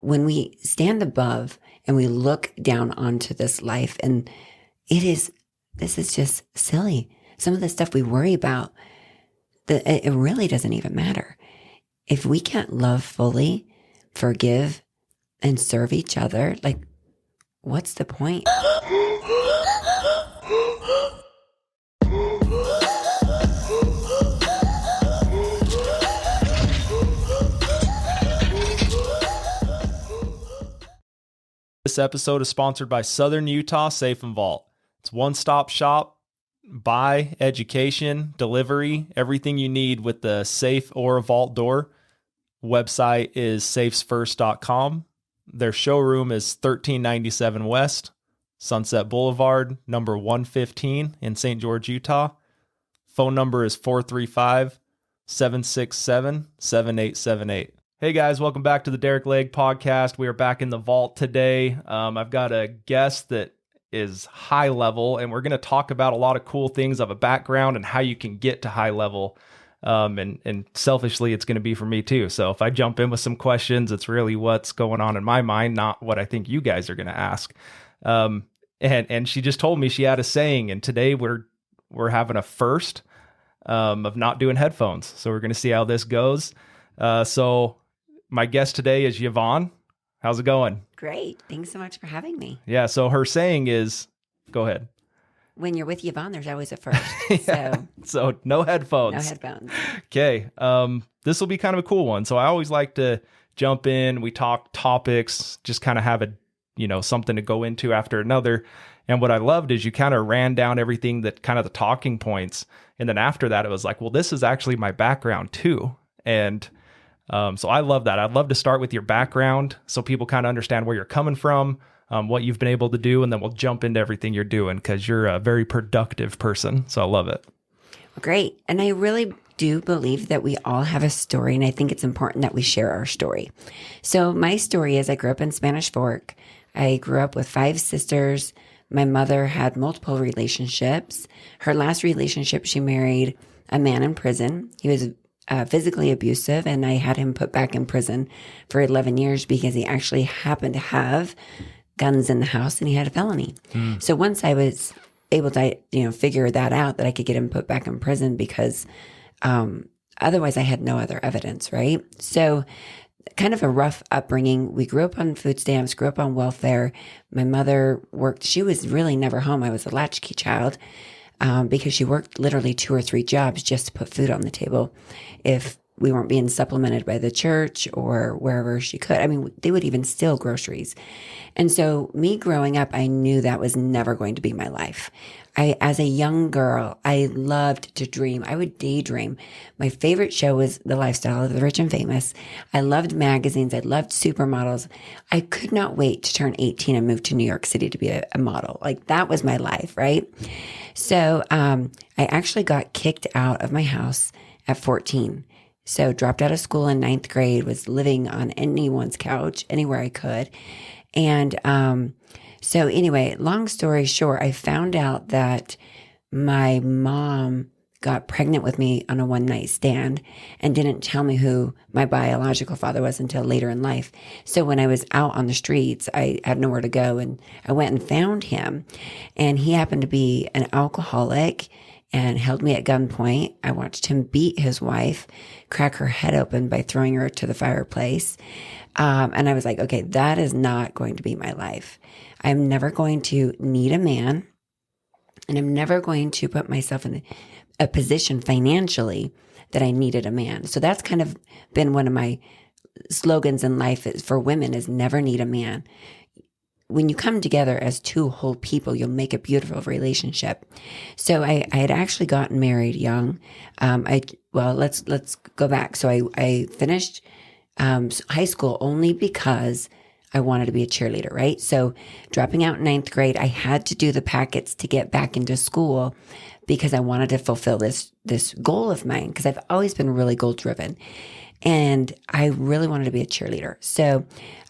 when we stand above and we look down onto this life, and this is just silly. Some of the stuff we worry about, it really doesn't even matter. If we can't love fully, forgive, and serve each other, like, what's the point? This episode is sponsored by Southern Utah Safe and Vault. It's one-stop shop, buy, education, delivery, everything you need with the safe or a vault door. Website is safesfirst.com. Their showroom is 1397 West, Sunset Boulevard, number 115 in St. George, Utah. Phone number is 435-767-7878. Hey guys, welcome back to the Derek Legg podcast. We are back in the vault today. I've got a guest that is high level, and we're going to talk about a lot of cool things of a background and how you can get to high level. And selfishly, it's going to be for me too. So if I jump in with some questions, it's really what's going on in my mind, not what I think you guys are going to ask. And she just told me she had a saying, and today we're having a first of not doing headphones. So we're going to see how this goes. So my guest today is Yvonne. How's it going? Great. Thanks so much for having me. Yeah. So her saying is, go ahead. When you're with Yvonne, there's always a first. Yeah. So no headphones. No headphones. Okay. This will be kind of a cool one. So I always like to jump in. We talk topics, just kind of have something to go into after another. And what I loved is you kind of ran down everything that kind of the talking points. And then after that, it was like, well, this is actually my background too. And so I love that. I'd love to start with your background so people kind of understand where you're coming from, what you've been able to do, and then we'll jump into everything you're doing because you're a very productive person. So I love it. Great. And I really do believe that we all have a story, and I think it's important that we share our story. So my story is I grew up in Spanish Fork. I grew up with 5 sisters. My mother had multiple relationships. Her last relationship, she married a man in prison. He was physically abusive, and I had him put back in prison for 11 years because he actually happened to have guns in the house and he had a felony. So once I was able to, figure that out, that I could get him put back in prison because otherwise I had no other evidence, right? So kind of a rough upbringing. We grew up on food stamps, grew up on welfare. My mother worked. She was really never home. I was a latchkey child. Because she worked literally 2 or 3 jobs just to put food on the table if we weren't being supplemented by the church or wherever she could. I mean, they would even steal groceries. And so me growing up, I knew that was never going to be my life. As a young girl, I loved to dream. I would daydream. My favorite show was The Lifestyle of the Rich and Famous. I loved magazines. I loved supermodels. I could not wait to turn 18 and move to New York City to be a model. Like, that was my life, right? So I actually got kicked out of my house at 14. So dropped out of school in 9th grade, was living on anyone's couch, anywhere I could. And so anyway, long story short, I found out that my mom got pregnant with me on a one-night stand and didn't tell me who my biological father was until later in life. So when I was out on the streets, I had nowhere to go, and I went and found him. And he happened to be an alcoholic and held me at gunpoint. I watched him beat his wife, crack her head open by throwing her to the fireplace. And I was like, okay, that is not going to be my life. I'm never going to need a man, and I'm never going to put myself in a position financially that I needed a man. So that's kind of been one of my slogans in life for women is never need a man. When you come together as 2 whole people, you'll make a beautiful relationship. So I had actually gotten married young. Let's go back. So I finished high school only because I wanted to be a cheerleader, right? So dropping out in 9th grade, I had to do the packets to get back into school because I wanted to fulfill this goal of mine, because I've always been really goal driven. And I really wanted to be a cheerleader. So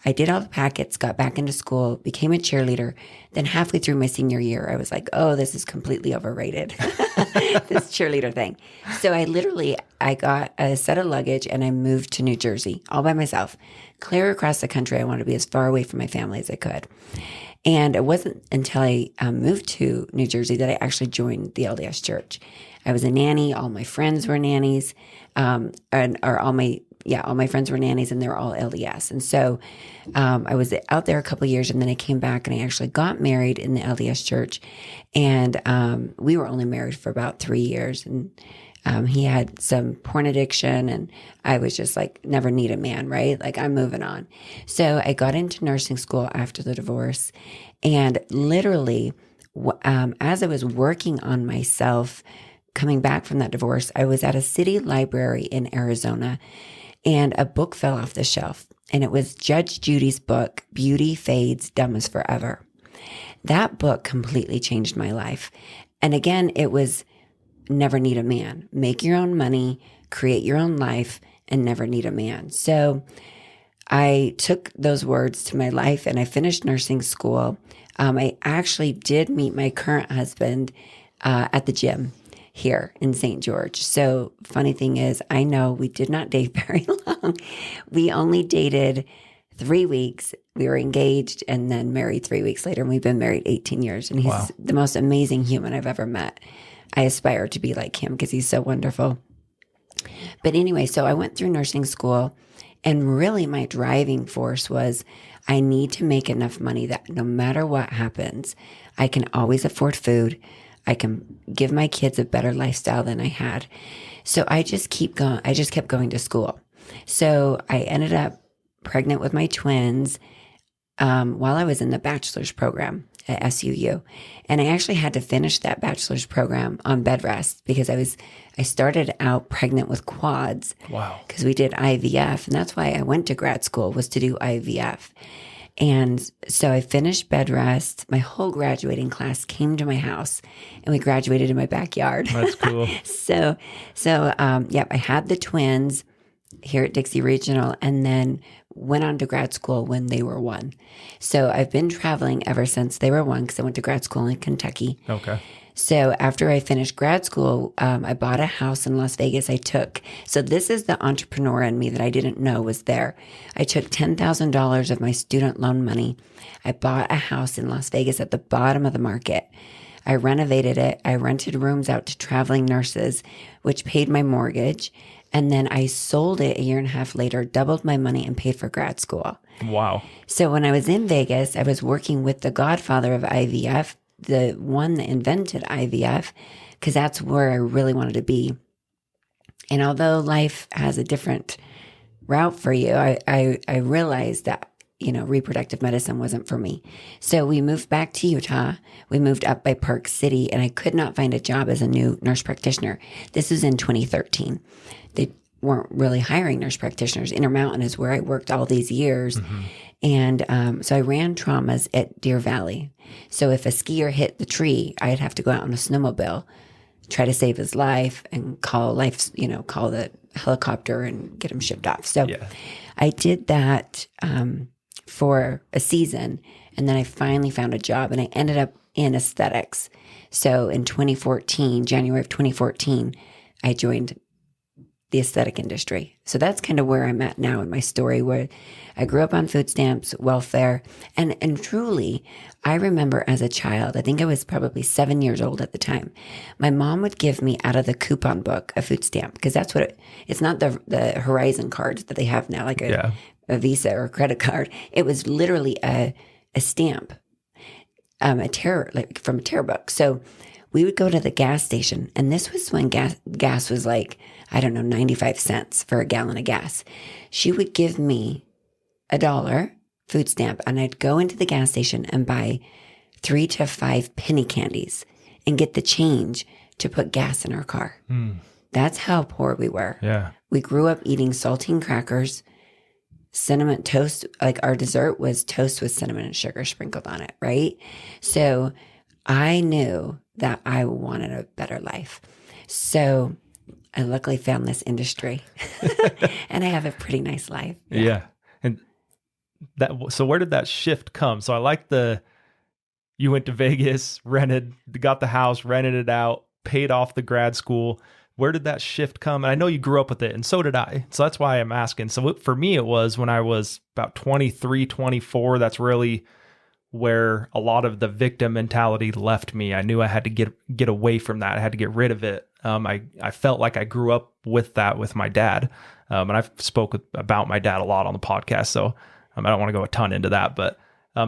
I did all the packets, got back into school, became a cheerleader. Then halfway through my senior year, I was like, oh, this is completely overrated, this cheerleader thing. So I got a set of luggage and I moved to New Jersey all by myself, clear across the country. I wanted to be as far away from my family as I could. And it wasn't until I moved to New Jersey that I actually joined the LDS church. I was a nanny. All my friends were nannies, all my friends were nannies, and they were all LDS. And so I was out there a couple of years, and then I came back and I actually got married in the LDS church. And we were only married for about 3 years. And he had some porn addiction, and I was just like, never need a man, right? Like, I'm moving on. So I got into nursing school after the divorce. And literally, as I was working on myself, coming back from that divorce, I was at a city library in Arizona, and a book fell off the shelf. And it was Judge Judy's book, Beauty Fades, Dumb is Forever. That book completely changed my life. And again, it was never need a man. Make your own money, create your own life, and never need a man. So I took those words to my life and I finished nursing school. I actually did meet my current husband at the gym here in St. George. So funny thing is, I know we did not date very long. We only dated 3 weeks. We were engaged and then married 3 weeks later. And we've been married 18 years. And he's the most amazing human I've ever met. I aspire to be like him because he's so wonderful. But anyway, so I went through nursing school, and really my driving force was I need to make enough money that no matter what happens, I can always afford food. I can give my kids a better lifestyle than I had. So I just kept going to school. So I ended up pregnant with my twins while I was in the bachelor's program at SUU. And I actually had to finish that bachelor's program on bed rest because I started out pregnant with quads. Wow. Because we did IVF. And that's why I went to grad school, was to do IVF. And so I finished bed rest. My whole graduating class came to my house and we graduated in my backyard. That's cool. I had the twins here at Dixie Regional and then went on to grad school when they were 1. So I've been traveling ever since they were 1 because I went to grad school in Kentucky. Okay. So after I finished grad school, I bought a house in Las Vegas. So this is the entrepreneur in me that I didn't know was there. I took $10,000 of my student loan money. I bought a house in Las Vegas at the bottom of the market. I renovated it. I rented rooms out to traveling nurses, which paid my mortgage. And then I sold it a year and a half later, doubled my money, and paid for grad school. Wow. So when I was in Vegas, I was working with the godfather of IVF, the one that invented IVF, because that's where I really wanted to be. And although life has a different route for you, I realized that, reproductive medicine wasn't for me. So we moved back to Utah. We moved up by Park City, and I could not find a job as a new nurse practitioner. This was in 2013. They weren't really hiring nurse practitioners. Intermountain is where I worked all these years. Mm-hmm. And so I ran traumas at Deer Valley. So if a skier hit the tree, I'd have to go out on a snowmobile, try to save his life and call the helicopter and get him shipped off. So I did that for a season. And then I finally found a job and I ended up in aesthetics. So in January of 2014, I joined the aesthetic industry. So that's kind of where I'm at now in my story, where I grew up on food stamps, welfare, and truly, I remember as a child, I think I was probably 7 years old at the time, my mom would give me out of the coupon book a food stamp, because that's what it's not the Horizon cards that they have now, like a Visa or a credit card. It was literally a stamp, from a terror book. So we would go to the gas station, and this was when gas was like, 95 cents for a gallon of gas. She would give me $1 food stamp, and I'd go into the gas station and buy 3 to 5 penny candies and get the change to put gas in our car. That's how poor we were. Yeah. We grew up eating saltine crackers, cinnamon toast. Like our dessert was toast with cinnamon and sugar sprinkled on it, right? So I knew that I wanted a better life. So I luckily found this industry and I have a pretty nice life. Yeah. And so where did that shift come? So I like you went to Vegas, got the house, rented it out, paid off the grad school. Where did that shift come? And I know you grew up with it, and so did I. So that's why I'm asking. So for me, it was when I was about 23, 24. That's really where a lot of the victim mentality left me. I knew I had to get away from that. I had to get rid of it. I felt like I grew up with that with my dad. And I've spoke about my dad a lot on the podcast. So I don't want to go a ton into that, but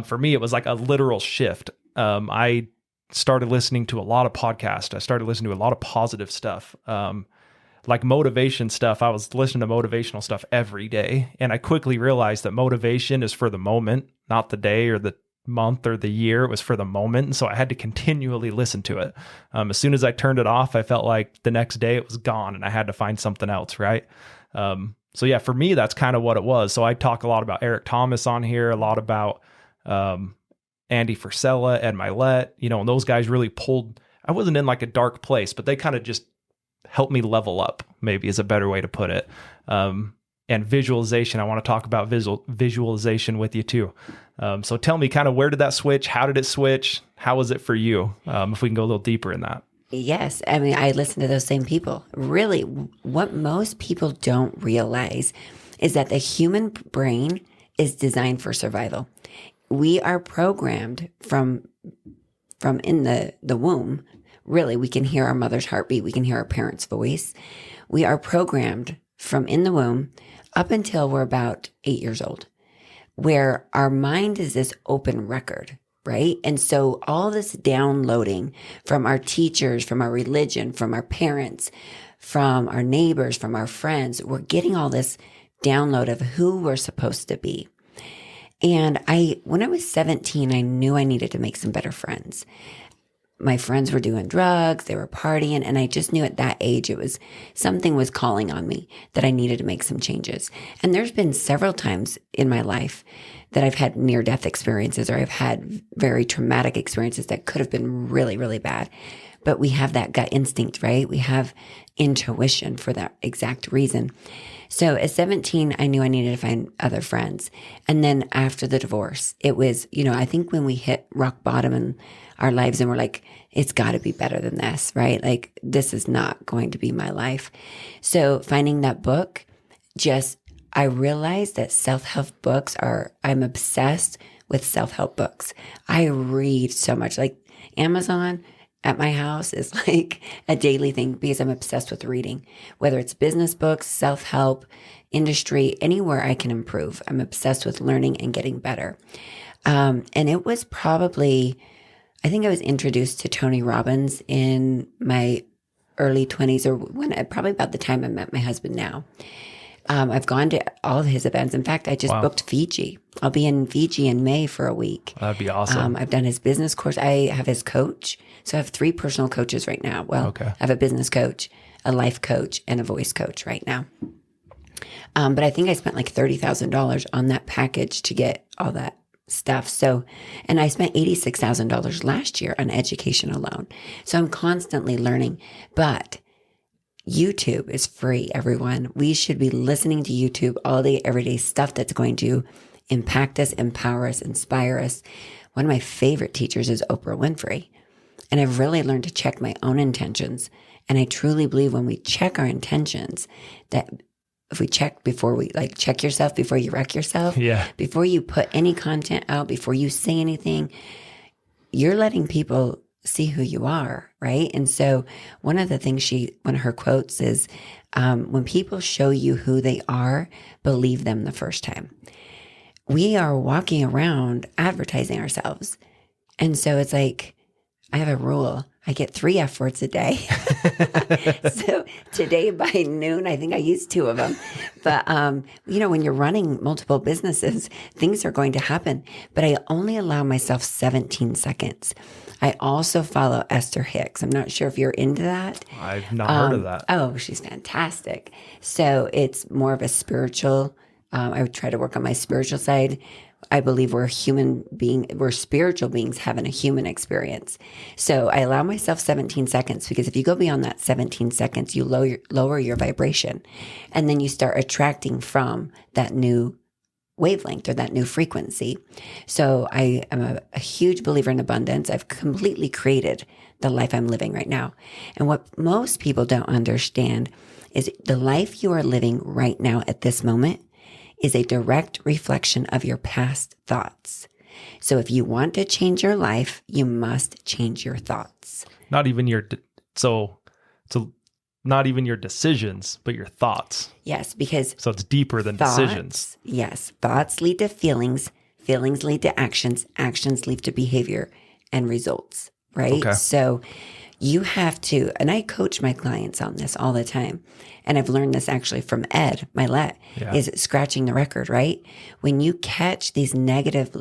for me, it was like a literal shift. I started listening to a lot of podcasts. I started listening to a lot of positive stuff, like motivation stuff. I was listening to motivational stuff every day. And I quickly realized that motivation is for the moment, not the day or the month or the year. It was for the moment. And so I had to continually listen to it. As soon as I turned it off, I felt like the next day it was gone and I had to find something else. Right. So yeah, for me, that's kind of what it was. So I talk a lot about Eric Thomas on here, a lot about Andy Frisella, Ed Milet, and those guys really pulled. I wasn't in like a dark place, but they kind of just helped me level up, maybe is a better way to put it. And visualization, I want to talk about visualization with you too. So tell me kind of where did that switch? How did it switch? How was it for you? If we can go a little deeper in that. Yes. I mean, I listen to those same people. Really, what most people don't realize is that the human brain is designed for survival. We are programmed from in the womb. Really, we can hear our mother's heartbeat. We can hear our parents' voice. We are programmed from in the womb up until we're about 8 years old, where our mind is this open record, right? And so all this downloading from our teachers, from our religion, from our parents, from our neighbors, from our friends, we're getting all this download of who we're supposed to be. And when I was 17, I knew I needed to make some better friends. My friends were doing drugs, they were partying, and I just knew at that age something was calling on me that I needed to make some changes. And there's been several times in my life that I've had near-death experiences or I've had very traumatic experiences that could have been really, really bad. But we have that gut instinct, right? We have intuition for that exact reason. So at 17, I knew I needed to find other friends. And then after the divorce, it was, I think when we hit rock bottom in our lives and we're like, it's got to be better than this, right? Like, this is not going to be my life. So finding that book, I realized that self-help books I'm obsessed with self-help books. I read so much. Like Amazon at my house is like a daily thing because I'm obsessed with reading, whether it's business books, self-help, industry, anywhere I can improve. I'm obsessed with learning and getting better. And it was I think I was introduced to Tony Robbins in my early 20s or probably about the time I met my husband now. I've gone to all of his events. In fact, I just booked Fiji. I'll be in Fiji in May for a week. That'd be awesome. I've done his business course. I have his coach. So I have 3 personal coaches right now. Well, I have a business coach, a life coach, and a voice coach right now. But I think I spent like $30,000 on that package to get all that stuff. So, and I spent $86,000 last year on education alone. So I'm constantly learning, but YouTube is free, everyone. We should be listening to YouTube all day, every day, stuff that's going to impact us, empower us, inspire us. One of my favorite teachers is Oprah Winfrey. And I've really learned to check my own intentions. And I truly believe when we check our intentions, that if we check check yourself before you wreck yourself, before you put any content out, before you say anything, you're letting people see who you are, right? And so one of the things one of her quotes is, when people show you who they are, believe them the first time. We are walking around advertising ourselves. And so it's like, I have a rule. I get 3 F words a day. So today by noon, I think I used 2 of them. But, when you're running multiple businesses, things are going to happen. But I only allow myself 17 seconds. I also follow Esther Hicks. I'm not sure if you're into that. I've not heard of that. Oh, she's fantastic. So it's more of a spiritual. I would try to work on my spiritual side. I believe we're we're spiritual beings having a human experience. So I allow myself 17 seconds because if you go beyond that 17 seconds, you lower your vibration, and then you start attracting from that new wavelength or that new frequency. So I am a huge believer in abundance. I've completely created the life I'm living right now. And what most people don't understand is the life you are living right now at this moment is a direct reflection of your past thoughts. So if you want to change your life, you must change your thoughts. Not even so not even your decisions, but your thoughts. Yes, because so it's deeper than decisions. Yes, thoughts lead to feelings, feelings lead to actions, actions lead to behavior and results, right? Okay. So you have to, and I coach my clients on this all the time. And I've learned this actually from Ed Milet, is scratching the record, right? When you catch these negative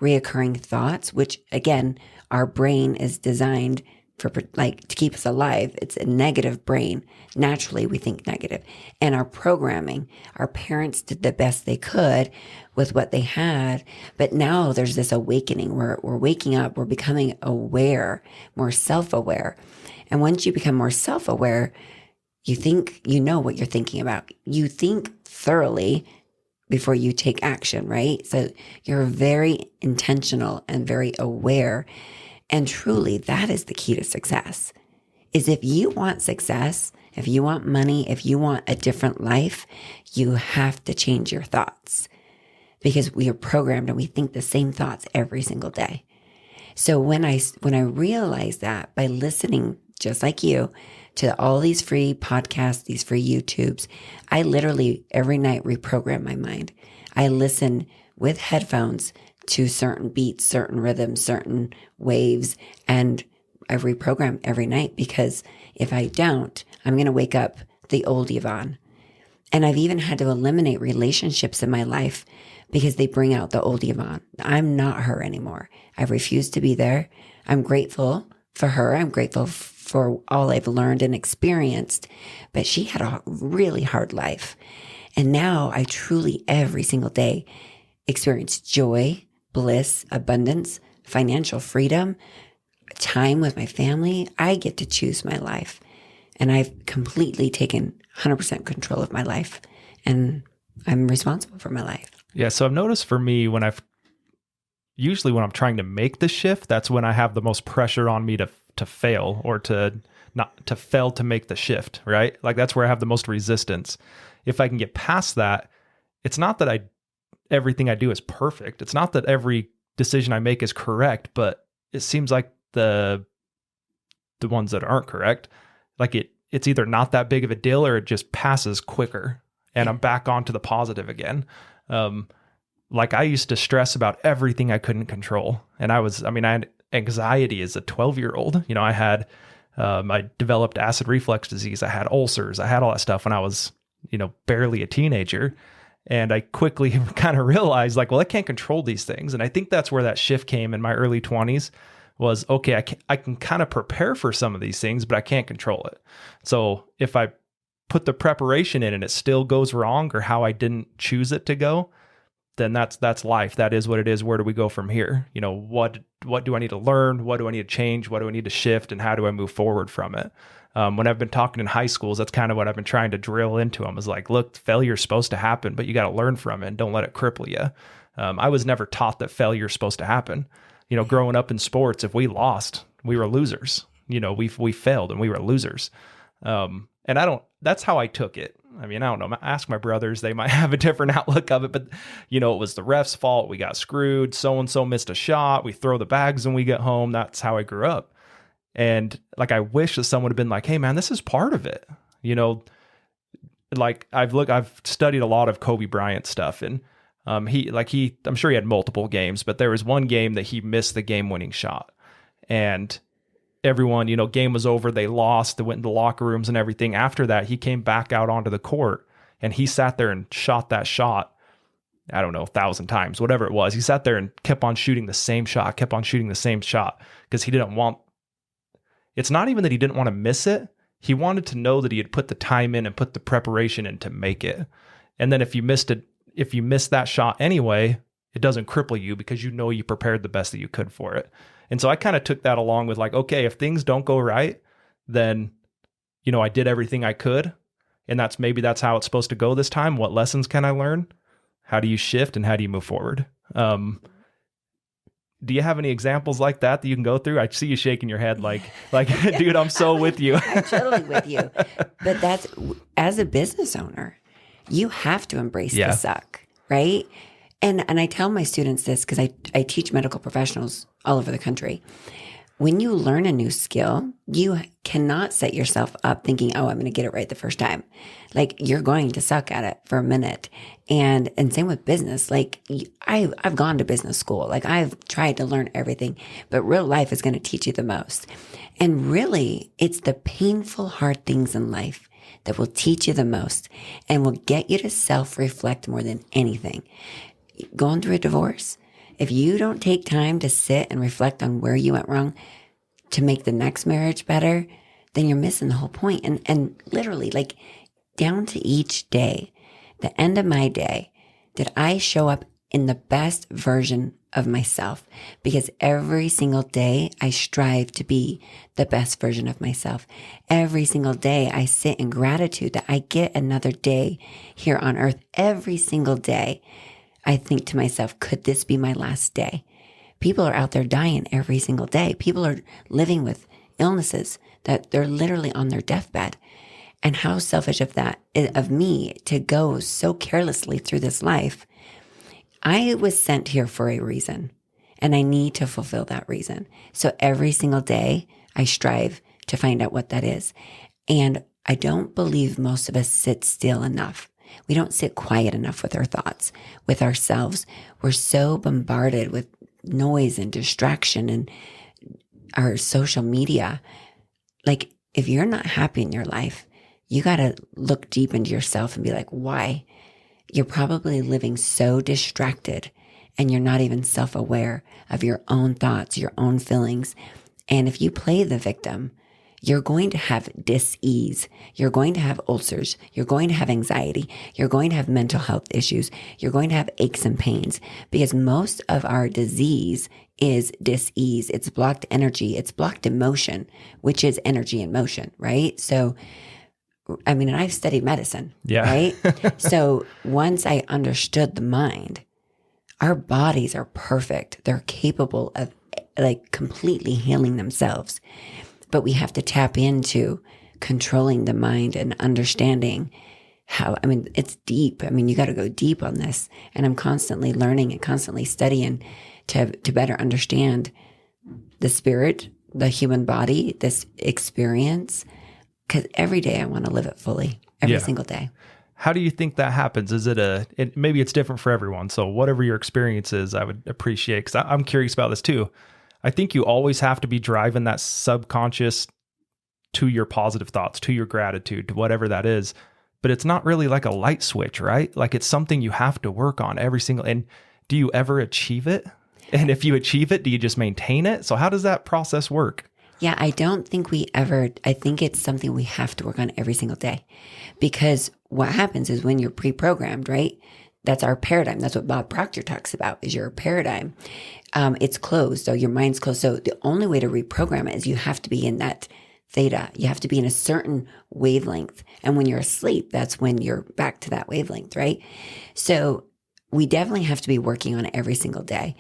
reoccurring thoughts, which again, our brain is designed for to keep us alive. It's a negative brain. Naturally, we think negative. And our programming, our parents did the best they could with what they had. But now there's this awakening where we're waking up, we're becoming aware, more self-aware. And once you become more self-aware, you think you know what you're thinking about. You think thoroughly before you take action, right? So you're very intentional and very aware. And truly, that is the key to success, is if you want success, if you want money, if you want a different life, you have to change your thoughts because we are programmed and we think the same thoughts every single day. So when I realized that by listening, just like you, to all these free podcasts, these free YouTubes, I literally every night reprogram my mind. I listen with headphones to certain beats, certain rhythms, certain waves, and I reprogram every night because if I don't, I'm going to wake up the old Yvonne. And I've even had to eliminate relationships in my life because they bring out the old Yvonne. I'm not her anymore. I refuse to be there. I'm grateful for her. I'm grateful for all I've learned and experienced, but she had a really hard life. And now I truly every single day experience joy, bliss, abundance, financial freedom, time with my family. I get to choose my life. And I've completely taken 100% control of my life. And I'm responsible for my life. Yeah. So I've noticed for me, usually when I'm trying to make the shift, that's when I have the most pressure on me to fail or to fail to make the shift, right? Like that's where I have the most resistance. If I can get past that, it's not that everything I do is perfect. It's not that every decision I make is correct, but it seems like the ones that aren't correct, like it's either not that big of a deal or it just passes quicker and I'm back onto the positive again. Like I used to stress about everything I couldn't control. And I had anxiety as a 12-year-old. I developed acid reflux disease. I had ulcers. I had all that stuff when I was, barely a teenager. And I quickly kind of realized like, well, I can't control these things. And I think that's where that shift came in my early 20s was, okay, I can kind of prepare for some of these things, but I can't control it. So if I put the preparation in and it still goes wrong or how I didn't choose it to go, then that's life. That is what it is. Where do we go from here? What do I need to learn? What do I need to change? What do I need to shift? And how do I move forward from it? When I've been talking in high schools, that's kind of what I've been trying to drill into them is like, look, failure is supposed to happen, but you got to learn from it and don't let it cripple you. I was never taught that failure is supposed to happen. Growing up in sports, if we lost, we were losers. We failed and we were losers. That's how I took it. I don't know. Ask my brothers. They might have a different outlook of it, but it was the ref's fault. We got screwed. So-and-so missed a shot. We throw the bags when we get home. That's how I grew up. And like, I wish that someone would have been like, hey man, this is part of it. Like I've studied a lot of Kobe Bryant stuff and, I'm sure he had multiple games, but there was one game that he missed the game winning shot and everyone, game was over. They lost. They went into the locker rooms and everything. After that, he came back out onto the court and he sat there and shot that shot. I don't know, 1,000 times, whatever it was. He sat there and kept on shooting the same shot because he didn't want, it's not even that he didn't want to miss it. He wanted to know that he had put the time in and put the preparation in to make it. And then if you missed that shot anyway, it doesn't cripple you because you know you prepared the best that you could for it. And so I kind of took that along with like, okay, if things don't go right, then, I did everything I could. And maybe that's how it's supposed to go this time. What lessons can I learn? How do you shift and how do you move forward? Do you have any examples like that you can go through? I see you shaking your head like, dude, I'm so with you. I'm totally with you. But that's, as a business owner, you have to embrace the suck, right? And I tell my students this because I teach medical professionals all over the country. When you learn a new skill, you cannot set yourself up thinking, oh, I'm going to get it right the first time. Like, you're going to suck at it for a minute. And same with business. Like, I've gone to business school. Like, I've tried to learn everything, but real life is going to teach you the most. And really, it's the painful, hard things in life that will teach you the most and will get you to self-reflect more than anything. Going through a divorce, if you don't take time to sit and reflect on where you went wrong to make the next marriage better, then you're missing the whole point. And literally, like, down to each day, the end of my day, did I show up in the best version of myself? Because every single day I strive to be the best version of myself. Every single day I sit in gratitude that I get another day here on earth. Every single day I think to myself, could this be my last day? People are out there dying every single day. People are living with illnesses that they're literally on their deathbed. And how selfish of me to go so carelessly through this life. I was sent here for a reason, and I need to fulfill that reason. So every single day I strive to find out what that is. And I don't believe most of us sit still enough. We don't sit quiet enough with our thoughts, with ourselves. We're so bombarded with noise and distraction and our social media. Like, if you're not happy in your life, you got to look deep into yourself and be like, why? You're probably living so distracted and you're not even self-aware of your own thoughts, your own feelings. And if you play the victim, you're going to have dis-ease. You're going to have ulcers. You're going to have anxiety. You're going to have mental health issues. You're going to have aches and pains because most of our disease is dis-ease. It's blocked energy. It's blocked emotion, which is energy in motion, right? So, I mean, and I've studied medicine, right? So once I understood the mind, our bodies are perfect. They're capable of like completely healing themselves. But we have to tap into controlling the mind and understanding how, I mean, it's deep. I mean, you got to go deep on this. And I'm constantly learning and constantly studying to better understand the spirit, the human body, this experience. Because every day I want to live it fully, every single day. How do you think that happens? Is it maybe it's different for everyone. So whatever your experience is, I would appreciate, because I'm curious about this too. I think you always have to be driving that subconscious to your positive thoughts, to your gratitude, to whatever that is. But it's not really like a light switch, right? Like, it's something you have to work on every single, and do you ever achieve it? And if you achieve it, do you just maintain it? So how does that process work? Yeah, I don't think I think it's something we have to work on every single day, because what happens is when you're pre-programmed, right? That's our paradigm. That's what Bob Proctor talks about, is your paradigm. It's closed. So your mind's closed. So the only way to reprogram it is you have to be in that theta. You have to be in a certain wavelength. And when you're asleep, that's when you're back to that wavelength, right? So we definitely have to be working on it every single day.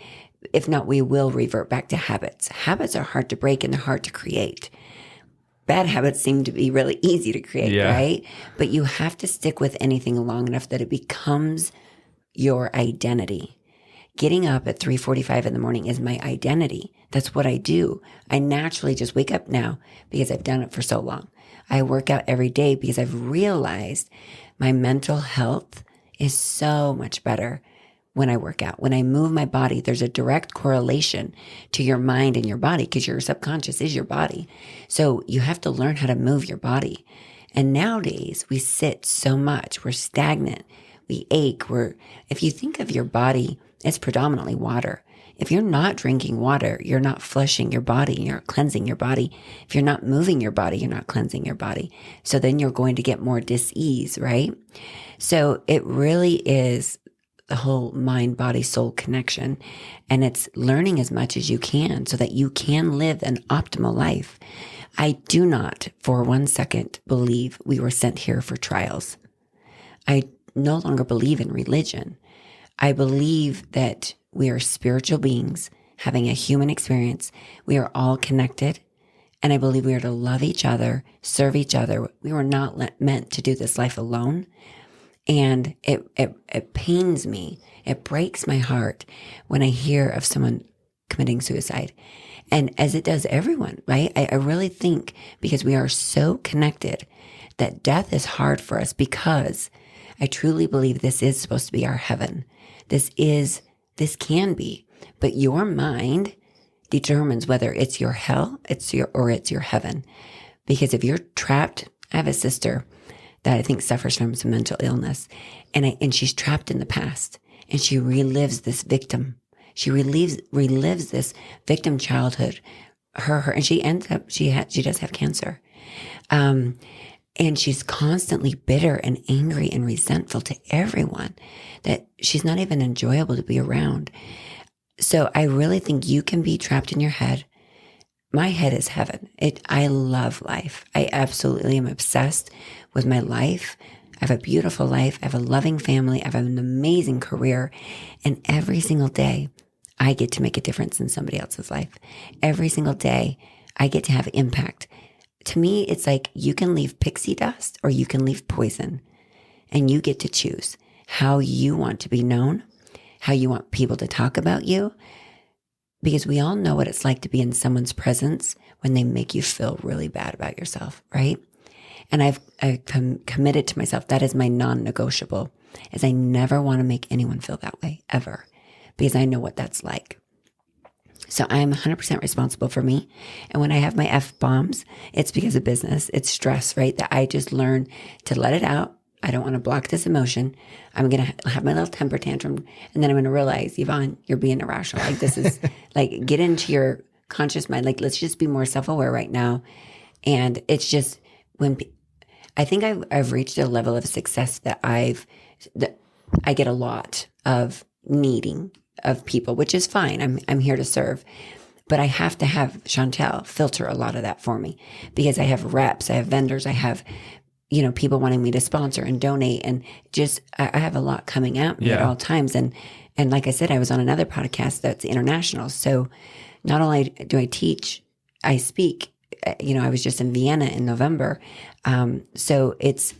If not, we will revert back to habits. Habits are hard to break and they're hard to create. Bad habits seem to be really easy to create, right? But you have to stick with anything long enough that it becomes your identity. Getting up at 3:45 in the morning is my identity. That's what I do. I naturally just wake up now because I've done it for so long. I work out every day because I've realized my mental health is so much better when I work out. When I move my body, there's a direct correlation to your mind and your body because your subconscious is your body. So you have to learn how to move your body. And nowadays we sit so much. We're stagnant. We ache. If you think of your body, it's predominantly water. If you're not drinking water, you're not flushing your body, you're not cleansing your body. If you're not moving your body, you're not cleansing your body. So then you're going to get more dis-ease, right? So it really is the whole mind, body, soul connection. And it's learning as much as you can so that you can live an optimal life. I do not for 1 second believe we were sent here for trials. I no longer believe in religion. I believe that we are spiritual beings having a human experience. We are all connected. And I believe we are to love each other, serve each other. We were not meant to do this life alone. And it pains me. It breaks my heart when I hear of someone committing suicide. And as it does everyone, right? I really think because we are so connected that death is hard for us, because I truly believe this is supposed to be our heaven. This can be, but your mind determines whether it's your hell, it's your heaven. Because if you're trapped, I have a sister that I think suffers from some mental illness, and she's trapped in the past, and she relives this victim. She relives this victim childhood. And she ends up, she does have cancer. And she's constantly bitter and angry and resentful to everyone, that she's not even enjoyable to be around. So I really think you can be trapped in your head. My head is heaven. I love life. I absolutely am obsessed with my life. I have a beautiful life. I have a loving family. I have an amazing career. And every single day, I get to make a difference in somebody else's life. Every single day, I get to have impact. To me, it's like you can leave pixie dust or you can leave poison. And you get to choose how you want to be known, how you want people to talk about you. Because we all know what it's like to be in someone's presence when they make you feel really bad about yourself, right? And I've committed to myself, that is my non-negotiable, is I never want to make anyone feel that way, ever. Because I know what that's like. So I am 100% responsible for me. And when I have my F-bombs, it's because of business. It's stress, right? That I just learn to let it out. I don't want to block this emotion. I'm going to have my little temper tantrum. And then I'm going to realize, Yvonne, you're being irrational. Like, this is like, get into your conscious mind. Like, let's just be more self-aware right now. And it's just I think I've reached a level of success that I get a lot of needing of people, which is fine. I'm here to serve. But I have to have Chantel filter a lot of that for me, because I have reps, I have vendors, I have, people wanting me to sponsor and donate, and just, I have a lot coming at me at all times. And like I said, I was on another podcast that's international. So not only do I teach, I speak. I was just in Vienna in November. So it's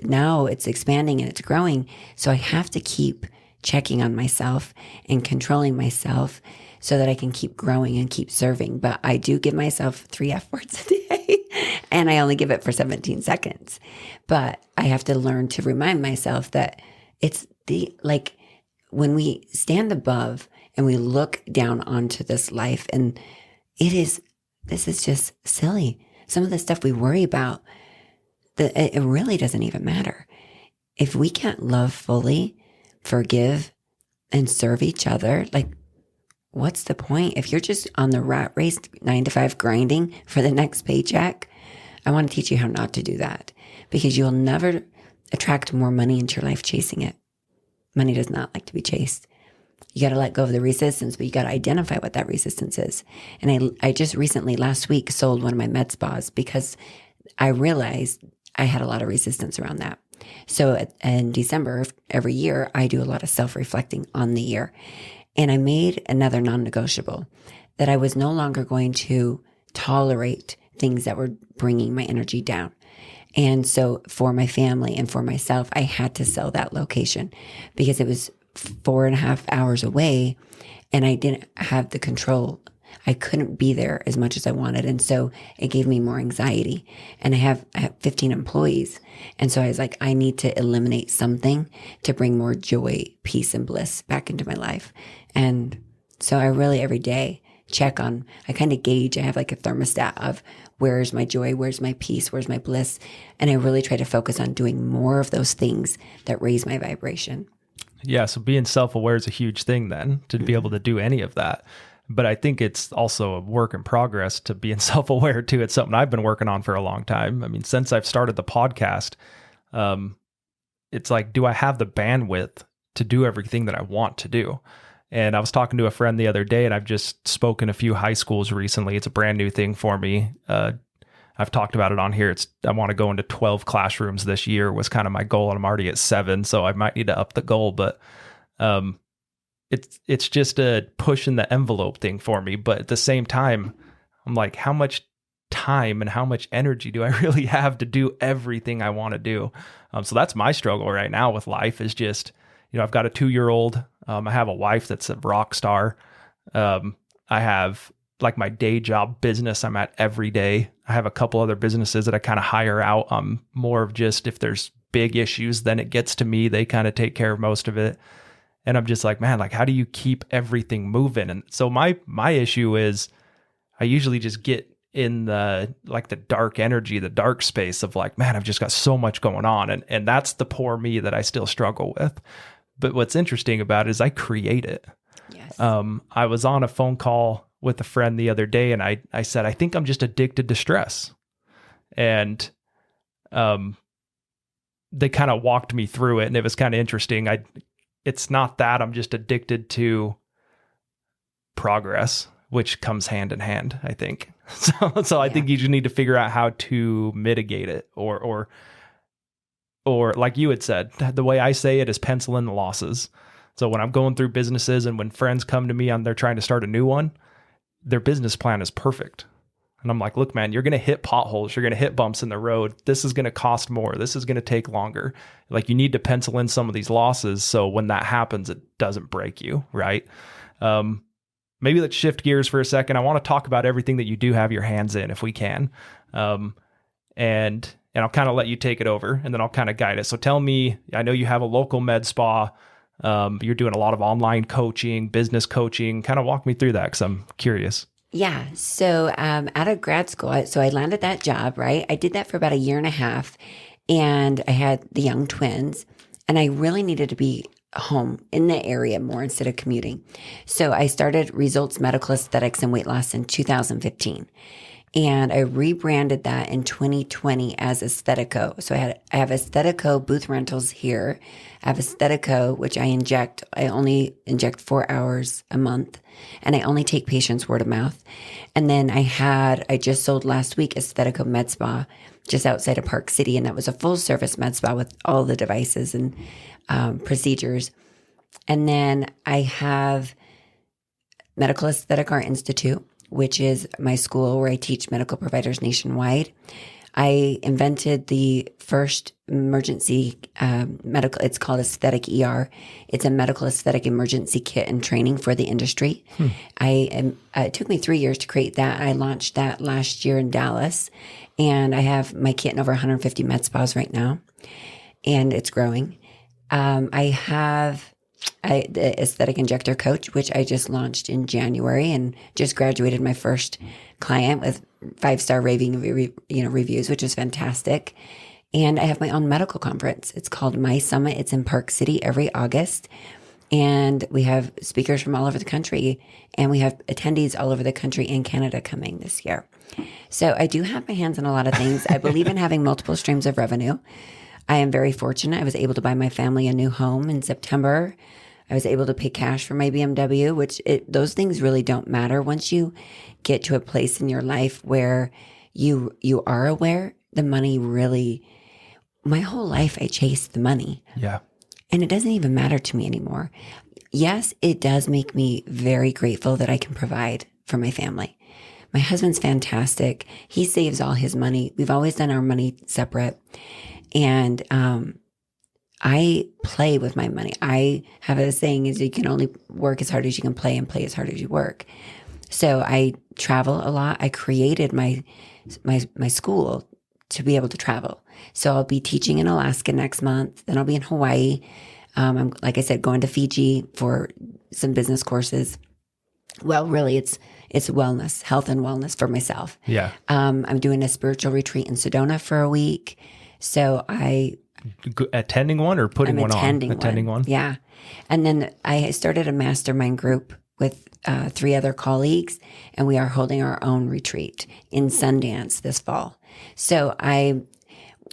expanding and it's growing. So I have to keep checking on myself and controlling myself so that I can keep growing and keep serving. But I do give myself 3 F words a day, and I only give it for 17 seconds. But I have to learn to remind myself that it's when we stand above and we look down onto this life, and this is just silly. Some of the stuff we worry about, it really doesn't even matter. If we can't love fully, forgive, and serve each other, like, what's the point? If you're just on the rat race, 9 to 5 grinding for the next paycheck, I want to teach you how not to do that, because you'll never attract more money into your life chasing it. Money does not like to be chased. You got to let go of the resistance, but you got to identify what that resistance is. And I just recently, last week, sold one of my med spas because I realized I had a lot of resistance around that. So in December of every year, I do a lot of self-reflecting on the year. And I made another non-negotiable that I was no longer going to tolerate things that were bringing my energy down. And so for my family and for myself, I had to sell that location because it was 4.5 hours away and I didn't have the control. I couldn't be there as much as I wanted. And so it gave me more anxiety. And I have 15 employees. And so I was like, I need to eliminate something to bring more joy, peace, and bliss back into my life. And so I really every day I kind of gauge, I have like a thermostat of where's my joy, where's my peace, where's my bliss. And I really try to focus on doing more of those things that raise my vibration. Yeah. So being self-aware is a huge thing then to be able to do any of that. But I think it's also a work in progress to being self-aware too. It's something I've been working on for a long time. I mean, since I've started the podcast, it's like, do I have the bandwidth to do everything that I want to do. And I was talking to a friend the other day, and I've just spoken a few high schools recently. It's a brand new thing for me. I've talked about it on here. I want to go into 12 classrooms this year was kind of my goal, and I'm already at 7, so I might need to up the goal. But it's just a pushing the envelope thing for me. But at the same time, I'm like, how much time and how much energy do I really have to do everything I want to do? So that's my struggle right now with life is just, I've got a 2-year-old. I have a wife that's a rock star. I have like my day job business I'm at every day. I have a couple other businesses that I kind of hire out. I'm more of just, if there's big issues, then it gets to me. They kind of take care of most of it. And I'm just like, man, like, how do you keep everything moving? And so my issue is I usually just get in the dark energy, the dark space of like, man, I've just got so much going on. And that's the poor me that I still struggle with. But what's interesting about it is I create it. Yes. I was on a phone call with a friend the other day, and I said, I think I'm just addicted to stress. And they kind of walked me through it, and it was kind of interesting. It's not that I'm just addicted to progress, which comes hand in hand, I think. So I think you just need to figure out how to mitigate it, or like you had said, the way I say it is pencil in the losses. So when I'm going through businesses and when friends come to me and they're trying to start a new one, their business plan is perfect. And I'm like, look, man, you're going to hit potholes. You're going to hit bumps in the road. This is going to cost more. This is going to take longer. Like, you need to pencil in some of these losses so when that happens, it doesn't break you, right? Maybe let's shift gears for a second. I want to talk about everything that you do have your hands in, if we can. And I'll kind of let you take it over, and then I'll kind of guide it. So tell me, I know you have a local med spa. You're doing a lot of online coaching, business coaching. Kind of walk me through that, because I'm curious. Yeah. So out of grad school, so I landed that job, right? I did that for about 1.5 years, and I had the young twins, and I really needed to be home in the area more instead of commuting. So I started Results Medical Aesthetics and Weight Loss in 2015. And I rebranded that in 2020 as Aesthetico. So I have Aesthetico booth rentals here. I have Aesthetico, which I only inject 4 hours a month, and I only take patients word of mouth. And then I just sold last week Aesthetico Med Spa just outside of Park City. And that was a full service med spa with all the devices and procedures. And then I have Medical Aesthetic Art Institute, which is my school where I teach medical providers nationwide. I invented the first emergency medical, it's called Aesthetic ER. It's a medical aesthetic emergency kit and training for the industry. It took me 3 years to create that. I launched that last year in Dallas, and I have my kit in over 150 med spas right now, and it's growing. I have the aesthetic injector coach, which I just launched in January and just graduated my first client with 5-star raving reviews, which is fantastic. And I have my own medical conference. It's called My Summit. It's in Park City every August. And we have speakers from all over the country, and we have attendees all over the country and Canada coming this year. So I do have my hands in a lot of things. I believe in having multiple streams of revenue. I am very fortunate. I was able to buy my family a new home in September. I was able to pay cash for my BMW, which those things really don't matter. Once you get to a place in your life where you are aware, the money really, my whole life I chased the money. Yeah. And it doesn't even matter to me anymore. Yes, it does make me very grateful that I can provide for my family. My husband's fantastic. He saves all his money. We've always done our money separate. And I play with my money. I have a saying is you can only work as hard as you can play and play as hard as you work. So I travel a lot. I created my school to be able to travel. So I'll be teaching in Alaska next month. Then I'll be in Hawaii. I'm, like I said, going to Fiji for some business courses. Well, really, it's wellness, health and wellness for myself. Yeah. I'm doing a spiritual retreat in Sedona for a week. So attending one or putting one on? Attending one. Yeah. And then I started a mastermind group with 3 other colleagues, and we are holding our own retreat in Sundance this fall. So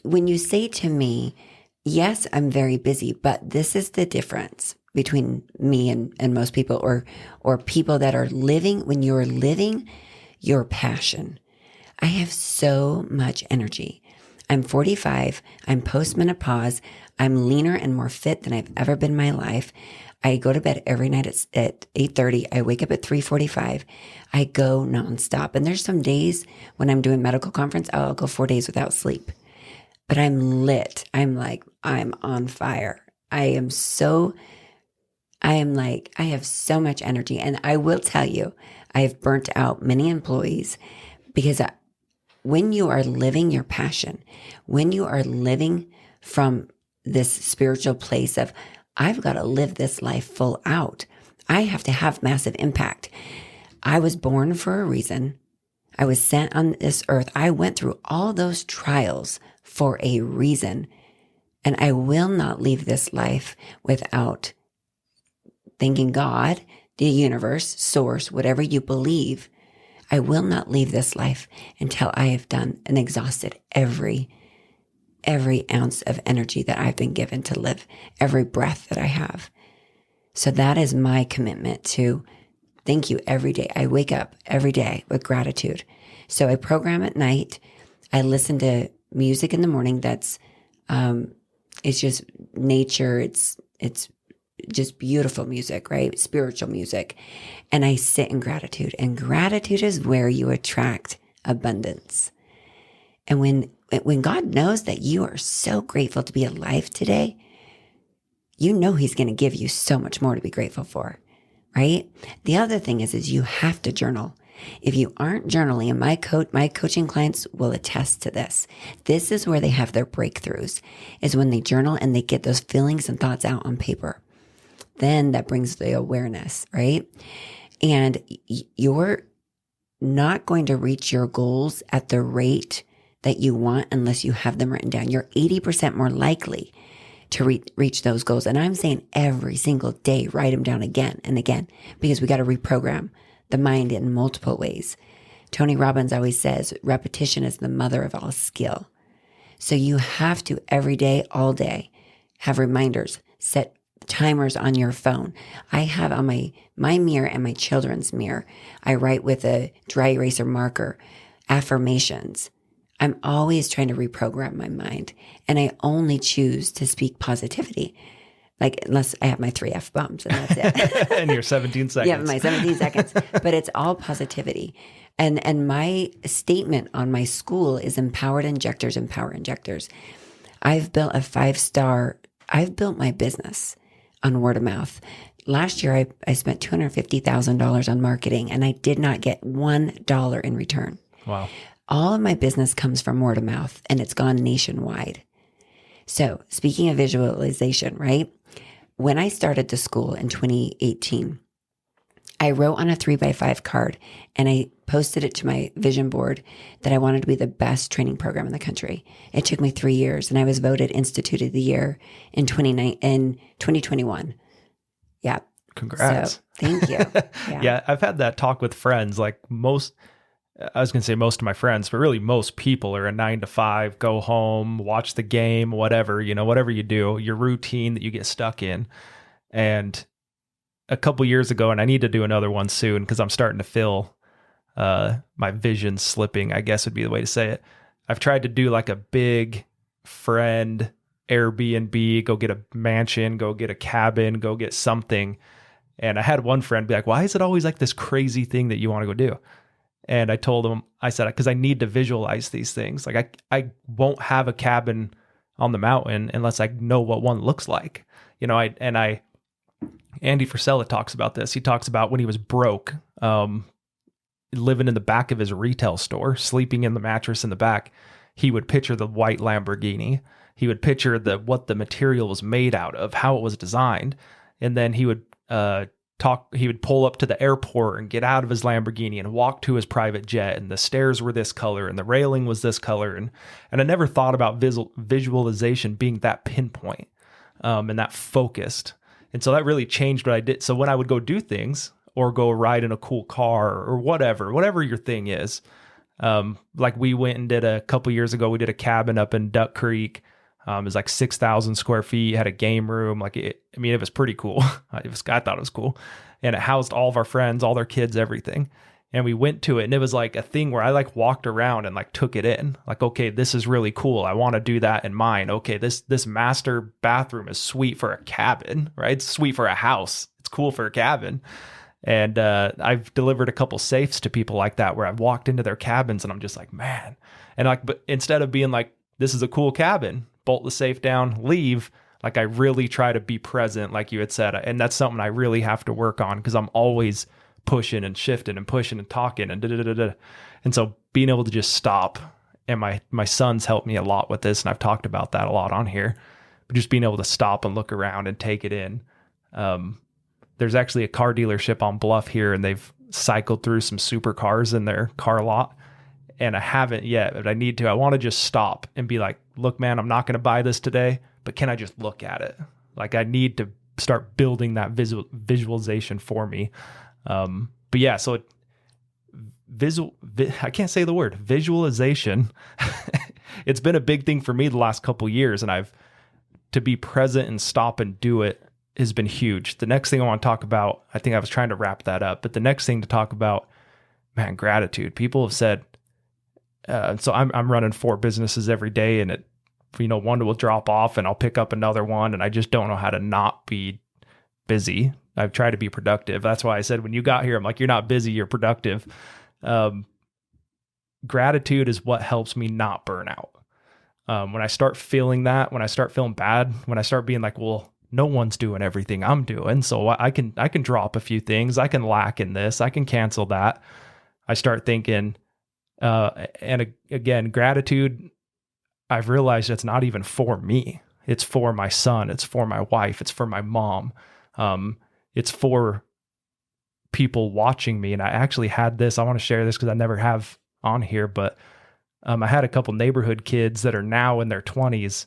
when you say to me, yes, I'm very busy, but this is the difference between me and most people, or people that are living, when you're living your passion. I have so much energy. I'm 45. I'm postmenopause. I'm leaner and more fit than I've ever been in my life. I go to bed every night at 8:30. I wake up at 3:45. I go nonstop. And there's some days when I'm doing medical conference, I'll go 4 days without sleep. But I'm lit. I'm on fire. I have so much energy. And I will tell you, I have burnt out many employees because when you are living your passion, when you are living from this spiritual place of, I've got to live this life full out. I have to have massive impact. I was born for a reason. I was sent on this earth. I went through all those trials for a reason. And I will not leave this life without thanking God, the universe, source, whatever you believe. I will not leave this life until I have done and exhausted every ounce of energy that I've been given to live, every breath that I have. So that is my commitment to thank you every day. I wake up every day with gratitude. So I program at night. I listen to music in the morning that's it's just nature. It's just beautiful music, right? Spiritual music. And I sit in gratitude. And gratitude is where you attract abundance. And when God knows that you are so grateful to be alive today, you know He's going to give you so much more to be grateful for, right? The other thing is you have to journal. If you aren't journaling, and my coaching clients will attest to this. This is where they have their breakthroughs, is when they journal and they get those feelings and thoughts out on paper. Then that brings the awareness, right? And you're not going to reach your goals at the rate that you want unless you have them written down. You're 80% more likely to reach those goals. And I'm saying every single day, write them down again and again, because we got to reprogram the mind in multiple ways. Tony Robbins always says, repetition is the mother of all skill. So you have to every day, all day, have reminders, set timers on your phone. I have on my mirror and my children's mirror, I write with a dry eraser marker, affirmations. I'm always trying to reprogram my mind, and I only choose to speak positivity. Like, unless I have my 3 F-bombs, and that's it. And your 17 seconds. Yeah, my 17 seconds. But it's all positivity. And my statement on my school is empowered injectors, empower injectors. I've built my business on word of mouth. Last year, I spent $250,000 on marketing, and I did not get $1 in return. Wow. All of my business comes from word of mouth, and it's gone nationwide. So speaking of visualization, right? When I started the school in 2018, I wrote on a 3x5 card and I posted it to my vision board that I wanted to be the best training program in the country. It took me 3 years, and I was voted Institute of the Year in 2021. Yeah. Congrats. So, thank you. Yeah. I've had that talk with friends. Like I was going to say most of my friends, but really most people are a 9 to 5, go home, watch the game, whatever you do, your routine that you get stuck in. And a couple years ago, and I need to do another one soon because I'm starting to feel my vision slipping, I guess would be the way to say it. I've tried to do like a big friend Airbnb, go get a mansion, go get a cabin, go get something. And I had one friend be like, why is it always like this crazy thing that you want to go do? And I told him, I said, because I need to visualize these things. Like I won't have a cabin on the mountain unless I know what one looks like. Andy Frisella talks about this. He talks about when he was broke, living in the back of his retail store, sleeping in the mattress in the back, he would picture the white Lamborghini. He would picture what the material was made out of, how it was designed. And then he would he would pull up to the airport and get out of his Lamborghini and walk to his private jet, and the stairs were this color and the railing was this color. And I never thought about visualization being that pinpoint and that focused. And so that really changed what I did. So when I would go do things or go ride in a cool car or whatever your thing is, like we went and did a couple years ago, we did a cabin up in Duck Creek. It was like 6,000 square feet, had a game room. It was pretty cool. I thought it was cool. And it housed all of our friends, all their kids, everything. And we went to it, and it was like a thing where I like walked around and like took it in. Like, okay, this is really cool. I want to do that in mine. Okay, this master bathroom is sweet for a cabin, right? It's sweet for a house. It's cool for a cabin. And I've delivered a couple safes to people like that, where I've walked into their cabins and I'm just like, man. And like, but instead of being like, this is a cool cabin, bolt the safe down, leave, like I really try to be present, like you had said. And that's something I really have to work on, because I'm always pushing and shifting and pushing and talking and da-da-da-da. And so being able to just stop, and my son's helped me a lot with this, and I've talked about that a lot on here, but just being able to stop and look around and take it in. There's actually a car dealership on Bluff here, and they've cycled through some supercars in their car lot, and I haven't yet, but I need to. I want to just stop and be like, look, man, I'm not going to buy this today, but can I just look at it? Like, I need to start building that visualization for me. But yeah, so I can't say the word visualization. It's been a big thing for me the last couple years, and to be present and stop and do it has been huge. The next thing I want to talk about, I think I was trying to wrap that up, but the next thing to talk about, man, gratitude. People have said, so I'm running 4 businesses every day, and one will drop off and I'll pick up another one, and I just don't know how to not be busy. I've tried to be productive. That's why I said when you got here, I'm like, you're not busy, you're productive. Gratitude is what helps me not burn out. When I start feeling that, when I start feeling bad, when I start being like, well, no one's doing everything I'm doing, so I can drop a few things. I can lack in this. I can cancel that. I start thinking, and again, gratitude, I've realized it's not even for me. It's for my son. It's for my wife. It's for my mom. It's for people watching me. And I actually had this, I want to share this because I never have on here, but I had a couple neighborhood kids that are now in their 20s,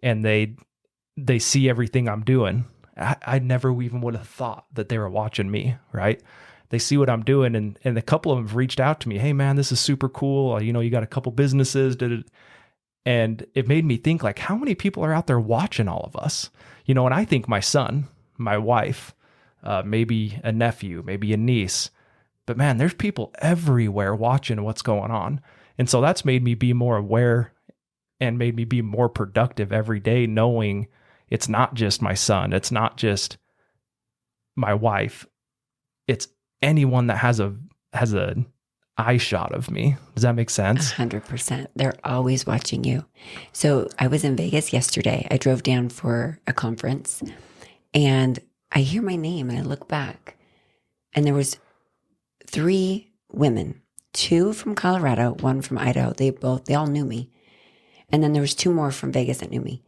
and they see everything I'm doing. I never even would have thought that they were watching me, right? They see what I'm doing, and a couple of them have reached out to me. Hey man, this is super cool. You got a couple businesses, and it made me think, like, how many people are out there watching all of us? And I think my son, my wife, maybe a nephew, maybe a niece, but man, there's people everywhere watching what's going on. And so that's made me be more aware and made me be more productive every day, knowing it's not just my son. It's not just my wife. It's anyone that has an eye shot of me. Does that make sense? 100%. They're always watching you. So I was in Vegas yesterday. I drove down for a conference, and I hear my name, and I look back, and there was 3 women, 2 from Colorado, 1 from Idaho. They all knew me. And then there was 2 more from Vegas that knew me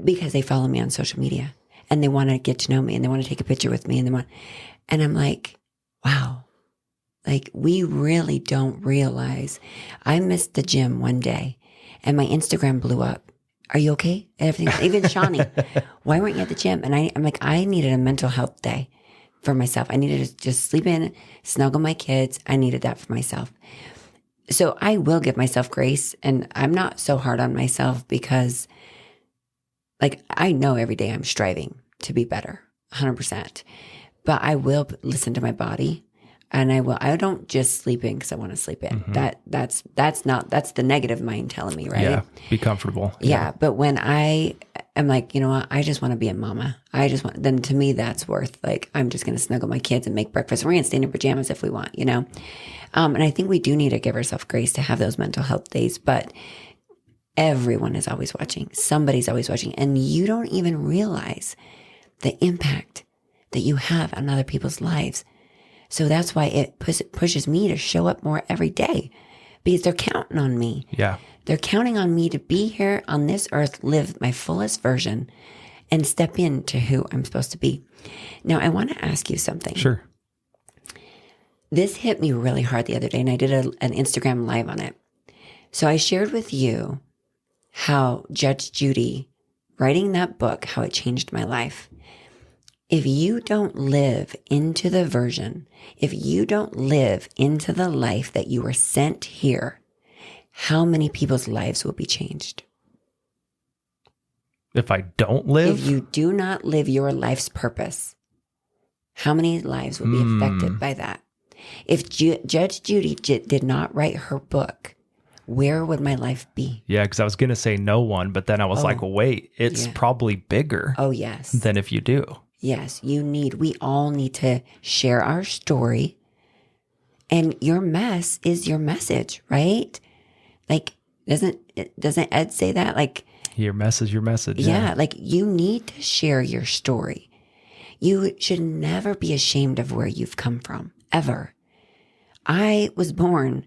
because they follow me on social media, and they want to get to know me, and they want to take a picture with me, and I'm like, wow, like, we really don't realize. I missed the gym one day, and my Instagram blew up. Are you okay? Everything, even Shawnee, why weren't you at the gym? And I'm like, I needed a mental health day for myself. I needed to just sleep in, snuggle my kids. I needed that for myself. So I will give myself grace, and I'm not so hard on myself, because like, I know every day I'm striving to be better, 100%, but I will listen to my body, and I don't just sleep in because I want to sleep in. Mm-hmm. That's the negative mind telling me, right? Yeah. Be comfortable. Yeah. But when I am like, you know what, I just want to be a mama. Then to me, that's worth, like, I'm just going to snuggle my kids and make breakfast. We're going to stay in pajamas if we want, And I think we do need to give ourselves grace to have those mental health days, but everyone is always watching. Somebody's always watching. And you don't even realize the impact that you have on other people's lives. So that's why it pushes me to show up more every day, because they're counting on me. Yeah. They're counting on me to be here on this earth, live my fullest version, and step into who I'm supposed to be. Now, I want to ask you something. Sure. This hit me really hard the other day, and I did an Instagram live on it. So I shared with you how Judge Judy, writing that book, how it changed my life. If you don't live into the version, if you don't live into the life that you were sent here, how many people's lives will be changed? If I don't live? If you do not live your life's purpose, how many lives will be affected by that? If Judge Judy did not write her book, where would my life be? Yeah, because I was going to say no one, but then I was like, wait, it's probably bigger yes. than if you do. Yes, we all need to share our story. And your mess is your message, right? Like, doesn't Ed say that? Like, your mess is your message. Yeah, like you need to share your story. You should never be ashamed of where you've come from, ever. I was born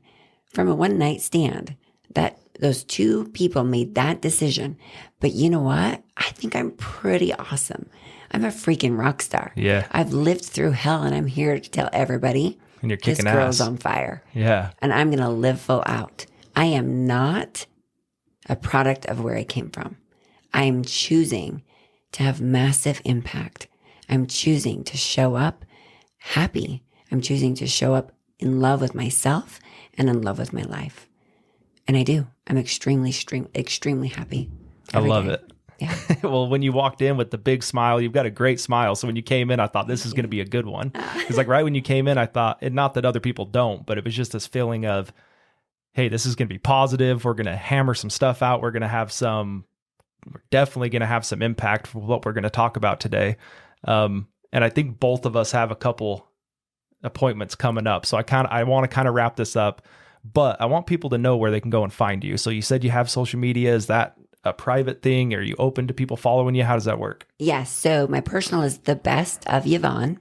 from a one-night stand that those two people made that decision. But you know what? I think I'm pretty awesome. I'm a freaking rock star. Yeah. I've lived through hell, and I'm here to tell everybody and you're kicking this girl's ass. On fire. Yeah. And I'm going to live full out. I am not a product of where I came from. I'm choosing to have massive impact. I'm choosing to show up happy. I'm choosing to show up in love with myself and in love with my life. And I do. I'm extremely happy. I love it. Yeah. Well, when you walked in with the big smile, you've got a great smile. So when you came in, I thought this is going to be a good one. It's like right when you came in, I thought, and not that other people don't, but it was just this feeling of, hey, this is going to be positive. We're going to hammer some stuff out. We're definitely going to have some impact for what we're going to talk about today. And I think both of us have a couple appointments coming up. So I want to kind of wrap this up, but I want people to know where they can go and find you. So you said you have social media. Is that a private thing? Are you open to people following you? How does that work? Yes. So my personal is the best of Yvonne.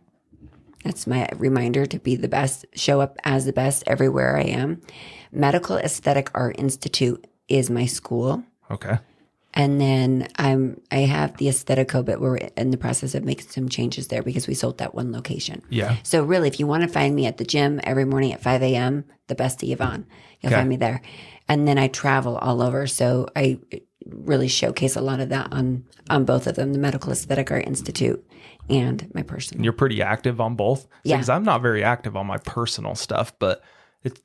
That's my reminder to be the best, show up as the best everywhere I am. Medical Aesthetic Art Institute is my school. Okay. And then I have the Aesthetico, but we're in the process of making some changes there because we sold that one location. Yeah. So really, if you want to find me at the gym every morning at 5 a.m., the best of Yvonne, you'll find me there. And then I travel all over. So I really showcase a lot of that on both of them, the Medical Aesthetic Art Institute and my personal. And you're pretty active on both? Yeah. Because I'm not very active on my personal stuff, but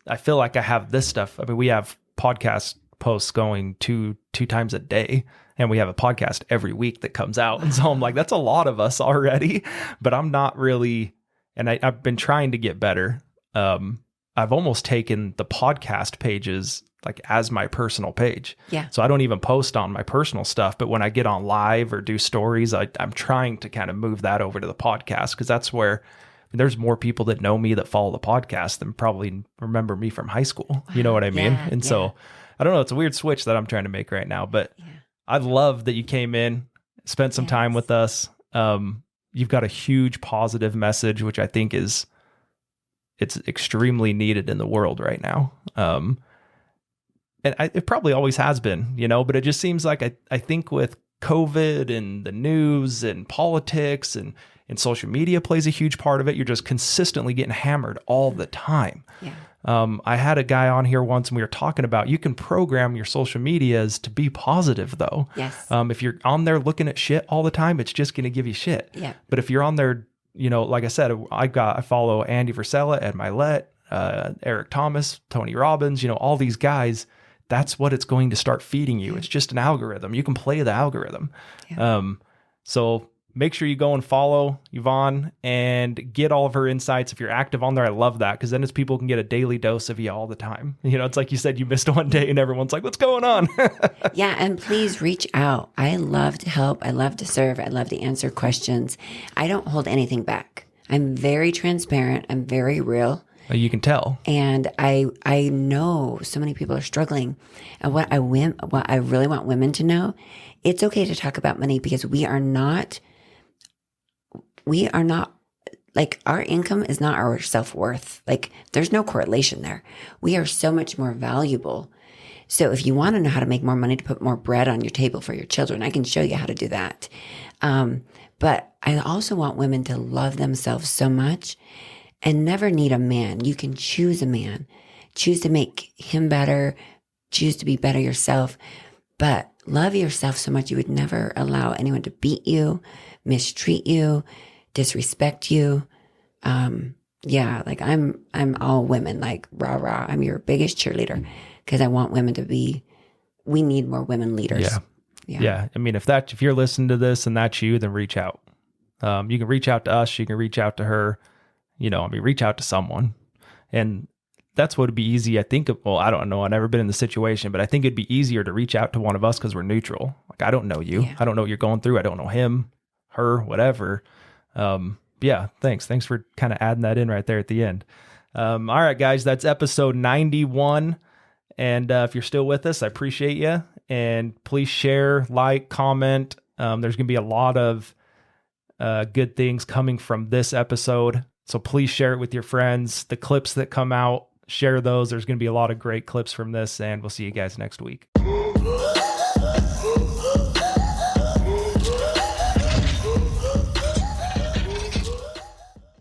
I feel like I have this stuff. I mean, we have podcast posts going two times a day, and we have a podcast every week that comes out. And so I'm like, that's a lot of us already, but I'm not really, and I've been trying to get better. I've almost taken the podcast pages like as my personal page. Yeah. So I don't even post on my personal stuff, but when I get on live or do stories, I'm trying to kind of move that over to the podcast, because that's where there's more people that know me that follow the podcast than probably remember me from high school. You know what I mean? And so I don't know. It's a weird switch that I'm trying to make right now, but I love that you came in, spent some time with us. You've got a huge positive message, which I think it's extremely needed in the world right now. And it probably always has been, but it just seems like I think with COVID and the news and politics and social media plays a huge part of it. You're just consistently getting hammered all the time. Yeah. I had a guy on here once and we were talking about, you can program your social medias to be positive though. Yes. If you're on there looking at shit all the time, it's just going to give you shit. Yeah. But if you're on there, like I said, I follow Andy Frisella, Ed Milet, Eric Thomas, Tony Robbins, all these guys. That's what it's going to start feeding you. It's just an algorithm. You can play the algorithm. Yeah. So make sure you go and follow Yvonne and get all of her insights. If you're active on there, I love that, because then people can get a daily dose of you all the time. It's like you said, you missed one day and everyone's like, what's going on? Yeah. And please reach out. I love to help. I love to serve. I love to answer questions. I don't hold anything back. I'm very transparent. I'm very real. You can tell. And I know so many people are struggling. And what I really want women to know, it's okay to talk about money, because we are not like, our income is not our self-worth. Like, there's no correlation there. We are so much more valuable. So if you want to know how to make more money to put more bread on your table for your children, I can show you how to do that. But I also want women to love themselves so much and never need a man. You can choose a man, choose to make him better, choose to be better yourself, but love yourself so much you would never allow anyone to beat you, mistreat you, disrespect you. Like I'm all women, like rah, rah. I'm your biggest cheerleader, because I want women to be, we need more women leaders. Yeah. I mean, if you're listening to this and that's you, then reach out. You can reach out to us. You can reach out to her. Reach out to someone. And that's what would be easy. I think, well, I don't know. I've never been in the situation, but I think it'd be easier to reach out to one of us because we're neutral. Like, I don't know you. Yeah. I don't know what you're going through. I don't know him, her, whatever. Yeah. Thanks for kind of adding that in right there at the end. All right, guys, that's episode 91. And if you're still with us, I appreciate you. And please share, like, comment. There's going to be a lot of good things coming from this episode. So please share it with your friends. The clips that come out, share those. There's going to be a lot of great clips from this, and we'll see you guys next week.